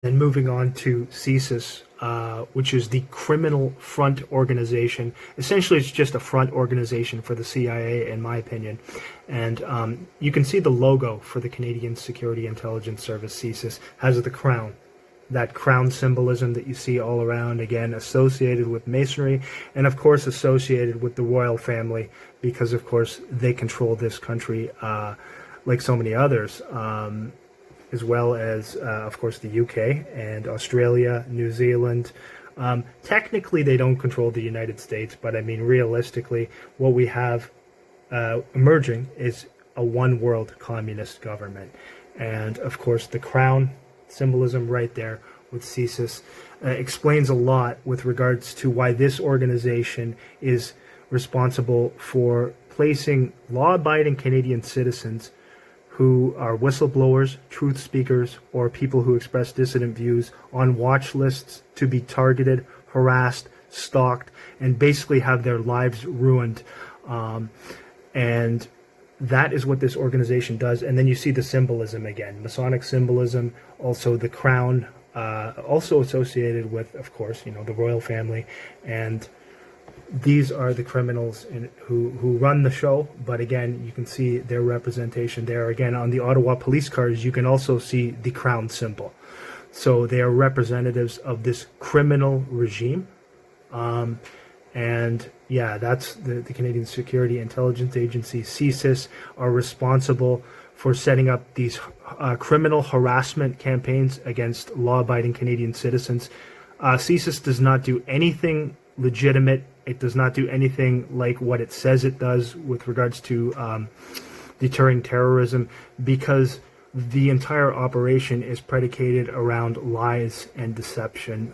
Then moving on to CSIS, which is the Criminal Front Organization. Essentially, it's just a front organization for the CIA, in my opinion. And you can see the logo for the Canadian Security Intelligence Service, CSIS, has the crown. That crown symbolism that you see all around, again, associated with Masonry, and of course associated with the royal family, because of course they control this country like so many others. As well as, of course, the UK and Australia, New Zealand. Technically, they don't control the United States, but I mean, realistically, what we have emerging is a one-world communist government. And, of course, the crown symbolism right there with CSIS explains a lot with regards to why this organization is responsible for placing law-abiding Canadian citizens who are whistleblowers, truth speakers, or people who express dissident views on watch lists to be targeted, harassed, stalked, and basically have their lives ruined. And that is what this organization does. And then you see the symbolism again, Masonic symbolism, also the crown, also associated with, of course, you know, the royal family. And these are the criminals who run the show. But again, you can see their representation there. Again, on the Ottawa police cars, you can also see the crown symbol. So they are representatives of this criminal regime. And yeah, that's the Canadian Security Intelligence Agency, CSIS, are responsible for setting up these criminal harassment campaigns against law-abiding Canadian citizens. CSIS does not do anything legitimate. It does not do anything like what it says it does with regards to deterring terrorism, because the entire operation is predicated around lies and deception.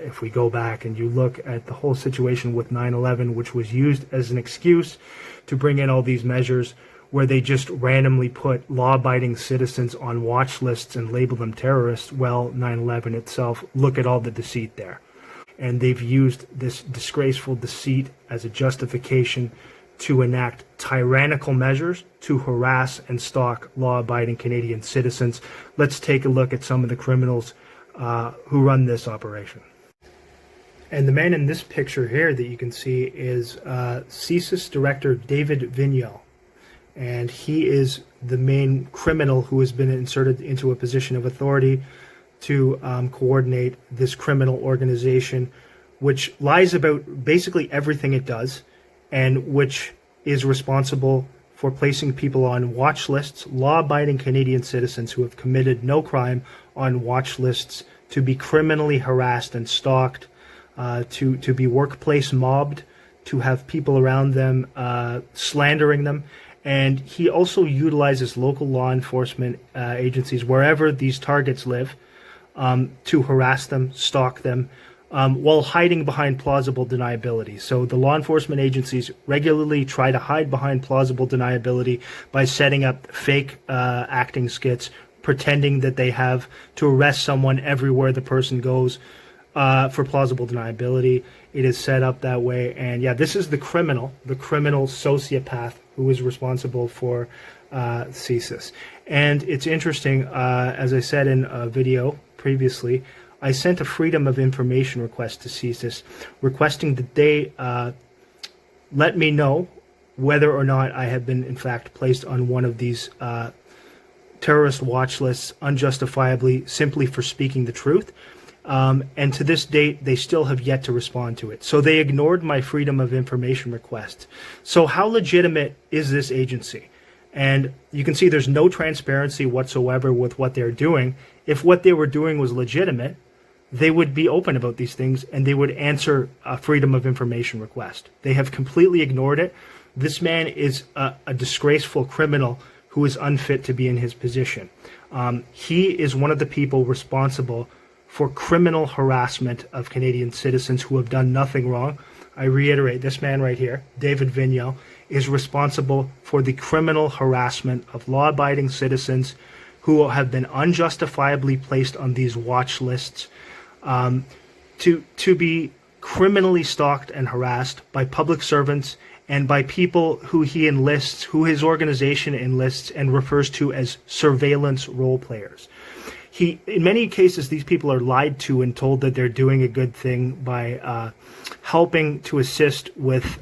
If we go back and you look at the whole situation with 9/11, which was used as an excuse to bring in all these measures where they just randomly put law-abiding citizens on watch lists and label them terrorists, well, 9/11 itself, look at all the deceit there. And they've used this disgraceful deceit as a justification to enact tyrannical measures to harass and stalk law-abiding Canadian citizens. Let's take a look at some of the criminals who run this operation. And the man in this picture here that you can see is CSIS Director David Vignal. And he is the main criminal who has been inserted into a position of authority to coordinate this criminal organization, which lies about basically everything it does, and which is responsible for placing people on watch lists, law-abiding Canadian citizens who have committed no crime, on watch lists to be criminally harassed and stalked, to be workplace mobbed, to have people around them slandering them. And he also utilizes local law enforcement agencies wherever these targets live, to harass them, stalk them, while hiding behind plausible deniability. So the law enforcement agencies regularly try to hide behind plausible deniability by setting up fake acting skits, pretending that they have to arrest someone everywhere the person goes for plausible deniability. It is set up that way. And yeah, this is the criminal sociopath who is responsible for CSIS. And it's interesting, as I said in a video previously, I sent a Freedom of Information request to CSIS requesting that they let me know whether or not I have been in fact placed on one of these terrorist watch lists unjustifiably, simply for speaking the truth. And to this date, they still have yet to respond to it. So they ignored my Freedom of Information request. So how legitimate is this agency? And you can see there's no transparency whatsoever with what they're doing. If what they were doing was legitimate, they would be open about these things and they would answer a Freedom of Information request. They have completely ignored it. This man is a disgraceful criminal who is unfit to be in his position. He is one of the people responsible for criminal harassment of Canadian citizens who have done nothing wrong. I reiterate, this man right here, David Vignal, is responsible for the criminal harassment of law-abiding citizens who have been unjustifiably placed on these watch lists, to be criminally stalked and harassed by public servants and by people who he enlists, who his organization enlists and refers to as surveillance role players. in many cases, these people are lied to and told that they're doing a good thing by helping to assist with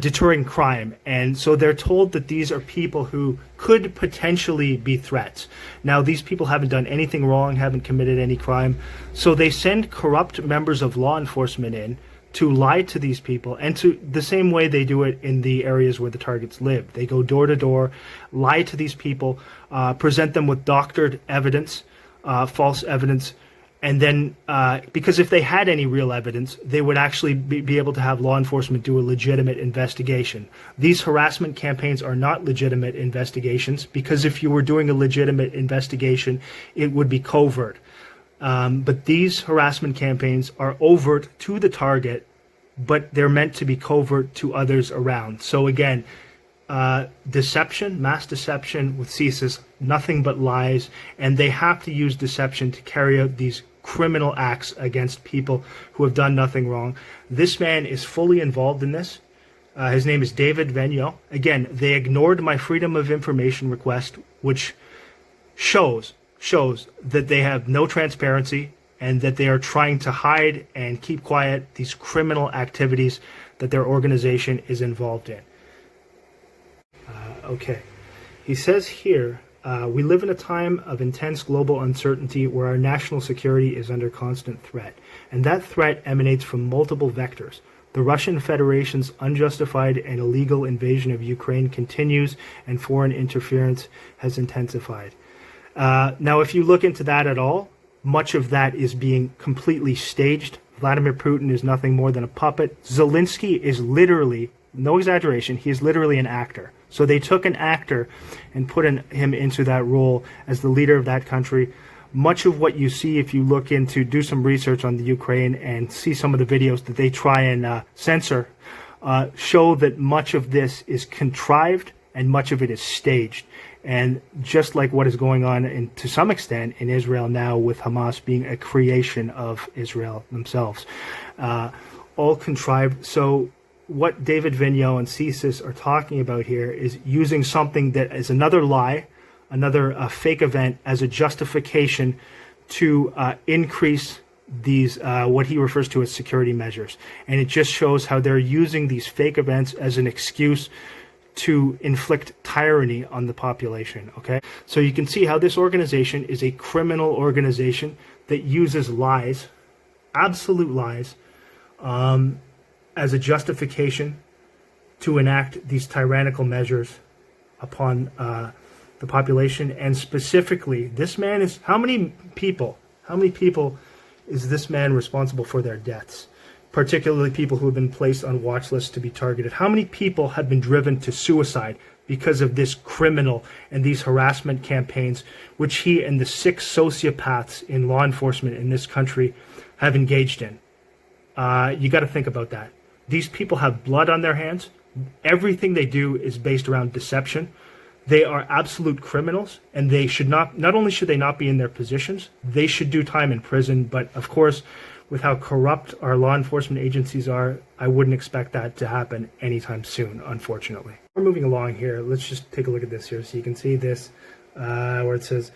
deterring crime. And so they're told that these are people who could potentially be threats. Now, these people haven't done anything wrong, haven't committed any crime. So they send corrupt members of law enforcement in to lie to these people, and to the same way they do it in the areas where the targets live. They go door to door, lie to these people, present them with doctored evidence, false evidence, and then because if they had any real evidence, they would actually be able to have law enforcement do a legitimate investigation. These harassment campaigns are not legitimate investigations, because if you were doing a legitimate investigation, it would be covert. But these harassment campaigns are overt to the target, but they're meant to be covert to others around. So again, deception, mass deception with CSIS, nothing but lies, and they have to use deception to carry out these criminal acts against people who have done nothing wrong. This man is fully involved in this. His name is David Vigneault. Again, they ignored my Freedom of Information request, which shows that they have no transparency and that they are trying to hide and keep quiet these criminal activities that their organization is involved in. Okay. He says here, we live in a time of intense global uncertainty where our national security is under constant threat, and that threat emanates from multiple vectors. The Russian Federation's unjustified and illegal invasion of Ukraine continues, and foreign interference has intensified. Now, if you look into that at all, much of that is being completely staged. Vladimir Putin is nothing more than a puppet. Zelensky is literally, no exaggeration, he is literally an actor. So they took an actor and put him into that role as the leader of that country. Much of what you see, if you look into, do some research on the Ukraine and see some of the videos that they try and censor, show that much of this is contrived and much of it is staged. And just like what is going on to some extent in Israel now, with Hamas being a creation of Israel themselves, all contrived. So what David Vigneault and CSIS are talking about here is using something that is another lie, another fake event, as a justification to increase these what he refers to as security measures. And it just shows how they're using these fake events as an excuse to inflict tyranny on the population. Okay, so you can see how this organization is a criminal organization that uses lies, absolute lies, as a justification to enact these tyrannical measures upon the population. And specifically, this man is, how many people is this man responsible for their deaths? Particularly people who have been placed on watch lists to be targeted. How many people have been driven to suicide because of this criminal and these harassment campaigns, which he and the 6 sociopaths in law enforcement in this country have engaged in? You got to think about that. These people have blood on their hands. Everything they do is based around deception. They are absolute criminals, and they should not only should they not be in their positions, they should do time in prison. But of course, with how corrupt our law enforcement agencies are, I wouldn't expect that to happen anytime soon, unfortunately. We're moving along here. Let's just take a look at this here. So you can see this where it says,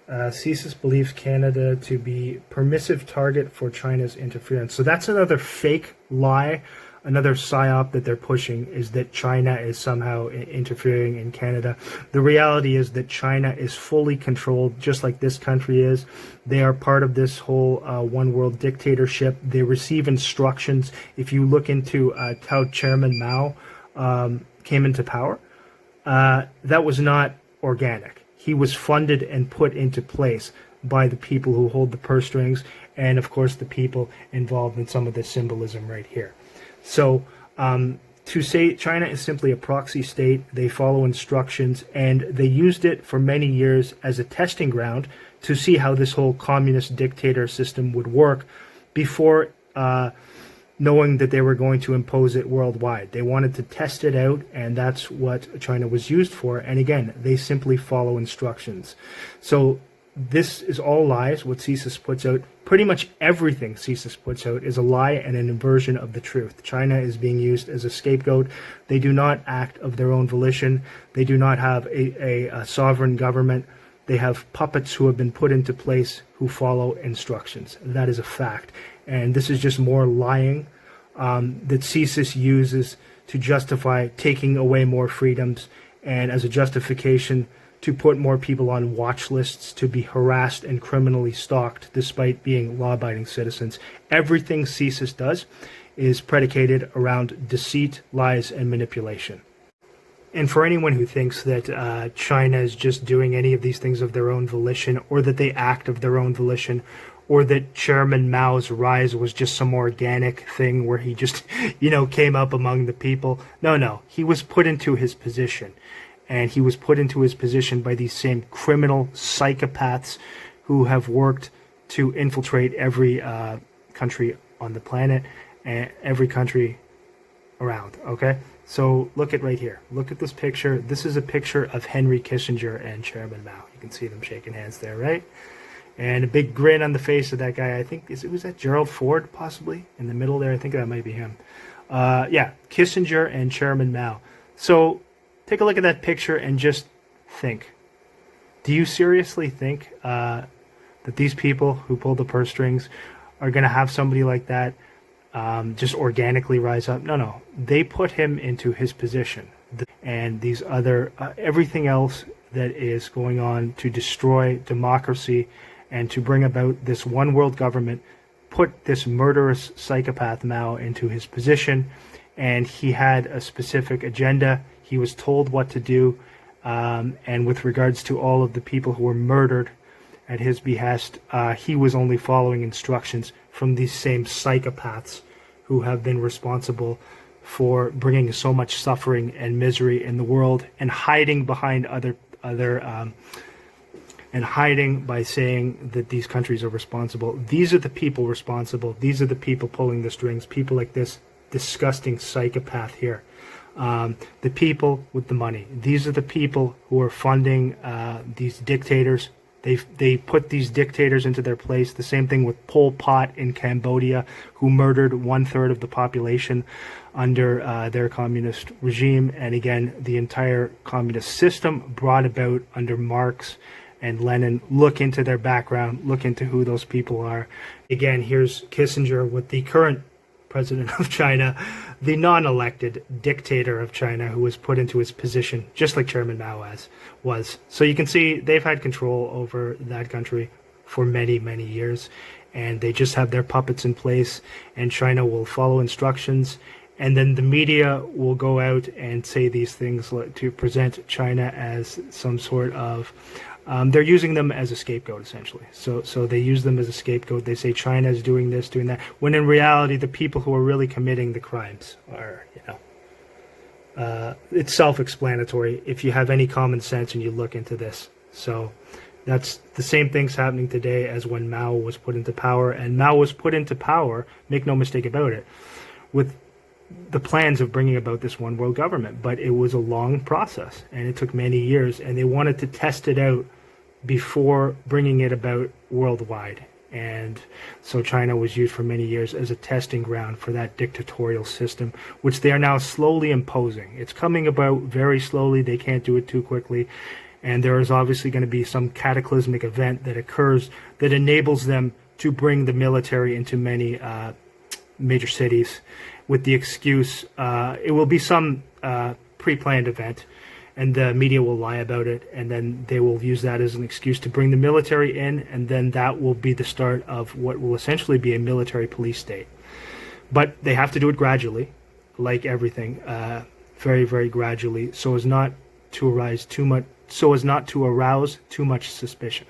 CSIS believes Canada to be permissive target for China's interference. So that's another fake lie, another psyop that they're pushing, is that China is somehow interfering in Canada. The reality is that China is fully controlled, just like this country is. They are part of this whole one world dictatorship. They receive instructions. If you look into how Chairman Mao came into power, that was not organic. He was funded and put into place by the people who hold the purse strings, and of course the people involved in some of this symbolism right here. So to say China is simply a proxy state, they follow instructions, and they used it for many years as a testing ground to see how this whole communist dictator system would work before knowing that they were going to impose it worldwide. They wanted to test it out, and that's what China was used for. And again, they simply follow instructions. So this is all lies, what CSIS puts out. Pretty much everything CSIS puts out is a lie and an inversion of the truth. China is being used as a scapegoat. They do not act of their own volition. They do not have a sovereign government. They have puppets who have been put into place who follow instructions. That is a fact. And this is just more lying that CSIS uses to justify taking away more freedoms, and as a justification to put more people on watch lists to be harassed and criminally stalked despite being law-abiding citizens. Everything CSIS does is predicated around deceit, lies, and manipulation. And for anyone who thinks that China is just doing any of these things of their own volition, or that they act of their own volition, or that Chairman Mao's rise was just some organic thing where he just, came up among the people. No, he was put into his position. And he was put into his position by these same criminal psychopaths who have worked to infiltrate every country on the planet and every country around, okay? So look at right here. Look at this picture. This is a picture of Henry Kissinger and Chairman Mao. You can see them shaking hands there, right? And a big grin on the face of that guy. I think, was that Gerald Ford, possibly? In the middle there? I think that might be him. Yeah, Kissinger and Chairman Mao. So take a look at that picture and just think. Do you seriously think that these people who pull the purse strings are going to have somebody like that just organically rise up? No. They put him into his position. And these other, everything else that is going on to destroy democracy and to bring about this one world government, put this murderous psychopath Mao into his position. And he had a specific agenda. He was told what to do. And with regards to all of the people who were murdered at his behest, he was only following instructions from these same psychopaths who have been responsible for bringing so much suffering and misery in the world, and hiding behind and hiding by saying that these countries are responsible. These are the people responsible. These are the people pulling the strings. People like this disgusting psychopath here. The people with the money. These are the people who are funding these dictators. They put these dictators into their place. The same thing with Pol Pot in Cambodia, who murdered 1/3 of the population under their communist regime. And again, the entire communist system brought about under Marx and Lenin. Look into their background. Look into who those people are. Again, here's Kissinger with the current president of China, the non-elected dictator of China, who was put into his position, just like Chairman Mao was. So you can see they've had control over that country for many, many years, and they just have their puppets in place, and China will follow instructions, and then the media will go out and say these things to present China as some sort of they're using them as a scapegoat, essentially. So they use them as a scapegoat. They say China is doing this, doing that, when in reality, the people who are really committing the crimes are, it's self-explanatory if you have any common sense and you look into this. So that's the same things happening today as when Mao was put into power. And Mao was put into power, make no mistake about it, with the plans of bringing about this one world government. But it was a long process, and it took many years, and they wanted to test it out before bringing it about worldwide. And so China was used for many years as a testing ground for that dictatorial system, which they are now slowly imposing. It's coming about very slowly. They can't do it too quickly. And there is obviously going to be some cataclysmic event that occurs that enables them to bring the military into many major cities with the excuse, it will be some pre-planned event, and the media will lie about it, and then they will use that as an excuse to bring the military in, and then that will be the start of what will essentially be a military police state. But they have to do it gradually, like everything, very, very gradually, so as not to arouse too much suspicion.